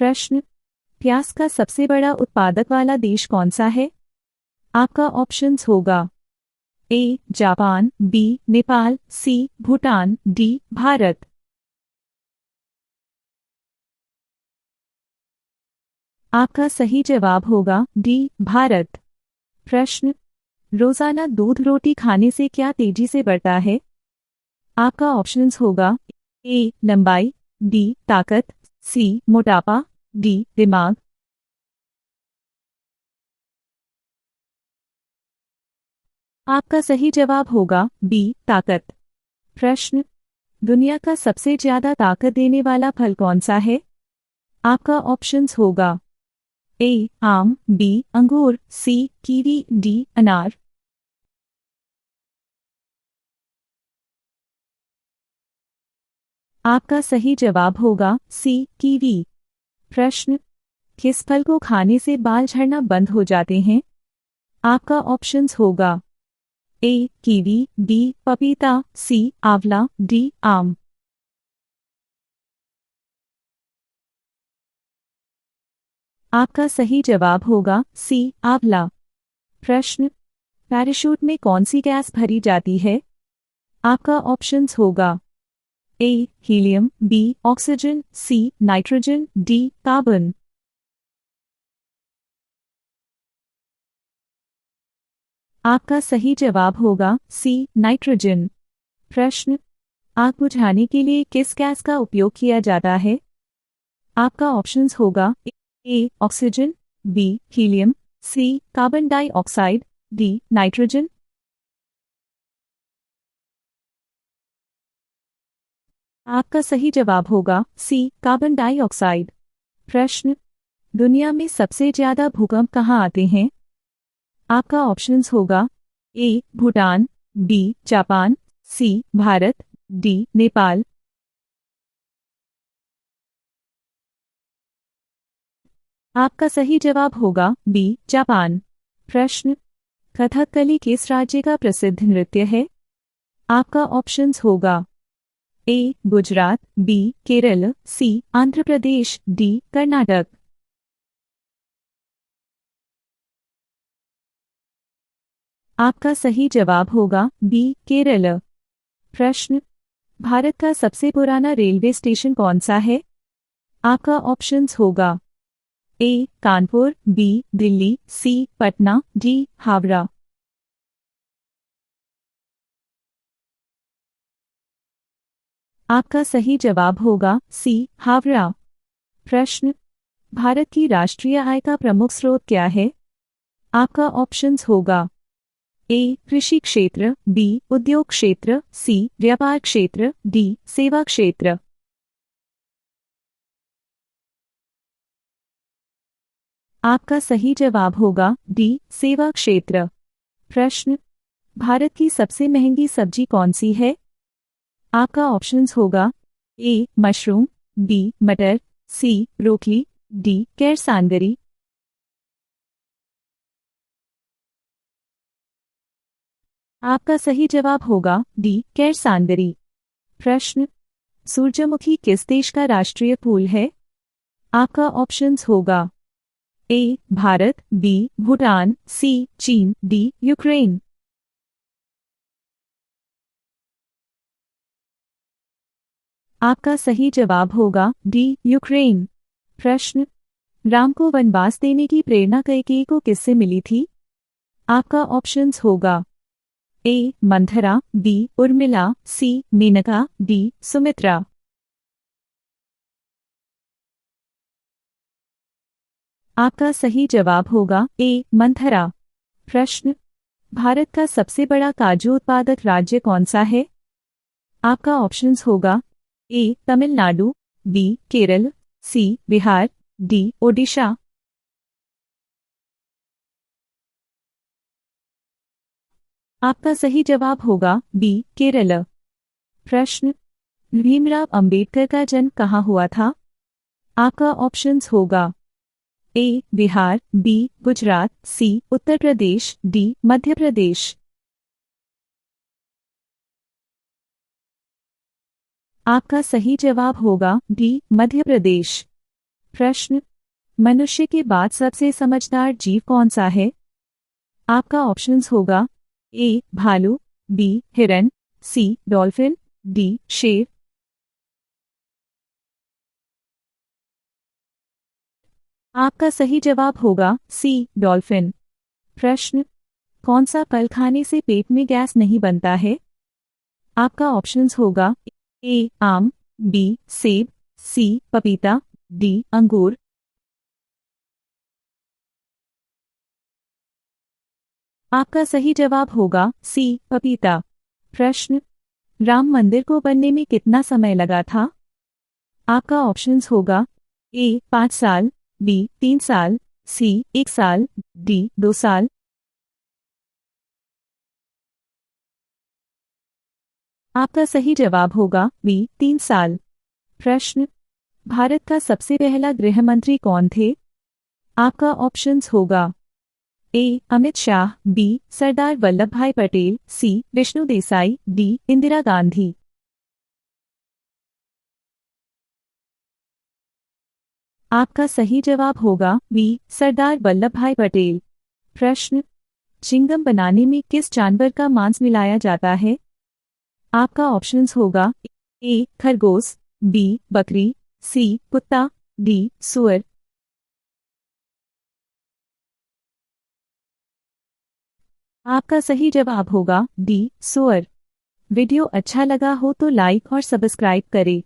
प्रश्न, प्याज का सबसे बड़ा उत्पादक वाला देश कौन सा है? आपका ऑप्शंस होगा A Japan, B Nepal, C Bhutan, D Bharat. आपका सही जवाब होगा डी भारत। प्रश्न, रोजाना दूध रोटी खाने से क्या तेजी से बढ़ता है? आपका ऑप्शंस होगा ए लंबाई, बी ताकत, सी मोटापा, डी दिमाग। आपका सही जवाब होगा बी ताकत। प्रश्न, दुनिया का सबसे ज्यादा ताकत देने वाला फल कौन सा है? आपका ऑप्शंस होगा ए आम, बी अंगूर, सी कीवी, डी अनार। आपका सही जवाब होगा सी कीवी। प्रश्न, किस फल को खाने से बाल झड़ना बंद हो जाते हैं? आपका ऑप्शंस होगा ए कीवी, बी पपीता, सी आंवला, डी आम। आपका सही जवाब होगा सी आंवला। प्रश्न, पैराशूट में कौन सी गैस भरी जाती है? आपका ऑप्शंस होगा A helium, B oxygen, C nitrogen, D carbon. आपका सही जवाब होगा सी नाइट्रोजन। प्रश्न, आग बुझाने के लिए किस गैस का उपयोग किया जाता है? आपका ऑप्शंस होगा A oxygen, B helium, C carbon dioxide, D nitrogen. आपका सही जवाब होगा सी कार्बन डाइऑक्साइड। प्रश्न, दुनिया में सबसे ज्यादा भूकंप कहाँ आते हैं? आपका ऑप्शंस होगा ए भूटान, बी जापान, सी भारत, डी नेपाल। आपका सही जवाब होगा बी जापान। प्रश्न, कथकली किस राज्य का प्रसिद्ध नृत्य है? आपका ऑप्शंस होगा ए गुजरात, बी केरल, सी आंध्र प्रदेश, डी कर्नाटक। आपका सही जवाब होगा बी केरल। प्रश्न, भारत का सबसे पुराना रेलवे स्टेशन कौन सा है? आपका ऑप्शंस होगा ए कानपुर, बी दिल्ली, सी पटना, डी हावड़ा। आपका सही जवाब होगा सी हावड़ा। प्रश्न, भारत की राष्ट्रीय आय का प्रमुख स्रोत क्या है? आपका ऑप्शंस होगा ए कृषि क्षेत्र, बी उद्योग क्षेत्र, सी व्यापार क्षेत्र, डी सेवा क्षेत्र। आपका सही जवाब होगा डी सेवा क्षेत्र। प्रश्न, भारत की सबसे महंगी सब्जी कौन सी है? आपका ऑप्शंस होगा ए मशरूम, बी मटर, सी ब्रोकली, डी कैरसानगरी। आपका सही जवाब होगा डी कैरसानगरी। प्रश्न, सूरजमुखी किस देश का राष्ट्रीय फूल है? आपका ऑप्शंस होगा ए भारत, बी भूटान, सी चीन, डी यूक्रेन। आपका सही जवाब होगा डी यूक्रेन। प्रश्न, राम को वनवास देने की प्रेरणा कैकेयी को किससे मिली थी? आपका ऑप्शंस होगा ए मंथरा, बी उर्मिला, सी मेनका, डी सुमित्रा। आपका सही जवाब होगा ए मंथरा। प्रश्न, भारत का सबसे बड़ा काजू उत्पादक राज्य कौन सा है? आपका ऑप्शंस होगा ए तमिलनाडु, बी केरल, सी बिहार, डी ओडिशा। आपका सही जवाब होगा बी केरल। प्रश्न, भीमराव अंबेडकर का जन्म कहाँ हुआ था? आपका ऑप्शंस होगा ए बिहार, बी गुजरात, सी उत्तर प्रदेश, डी मध्य प्रदेश। आपका सही जवाब होगा डी मध्य प्रदेश। प्रश्न, मनुष्य के बाद सबसे समझदार जीव कौन सा है? आपका ऑप्शंस होगा ए भालू, बी हिरन, सी डॉल्फिन, डी शेर। आपका सही जवाब होगा सी डॉल्फिन। प्रश्न, कौन सा फल खाने से पेट में गैस नहीं बनता है? आपका ऑप्शंस होगा ए आम, बी सेब, सी पपीता, डी अंगूर। आपका सही जवाब होगा सी पपीता। प्रश्न, राम मंदिर को बनने में कितना समय लगा था? आपका ऑप्शंस होगा ए 5 साल, बी 3 साल, सी 1 साल, डी 2 साल। आपका सही जवाब होगा बी 3 साल। प्रश्न, भारत का सबसे पहला गृह मंत्री कौन थे? आपका ऑप्शंस होगा ए अमित शाह, बी सरदार वल्लभ भाई पटेल, सी विष्णु देसाई, डी इंदिरा गांधी। आपका सही जवाब होगा बी सरदार वल्लभ भाई पटेल। प्रश्न, चिंगम बनाने में किस जानवर का मांस मिलाया जाता है? आपका ऑप्शंस होगा ए खरगोश, बी बकरी, सी कुत्ता, डी सुअर। आपका सही जवाब होगा डी सुअर। वीडियो अच्छा लगा हो तो लाइक और सब्सक्राइब करें।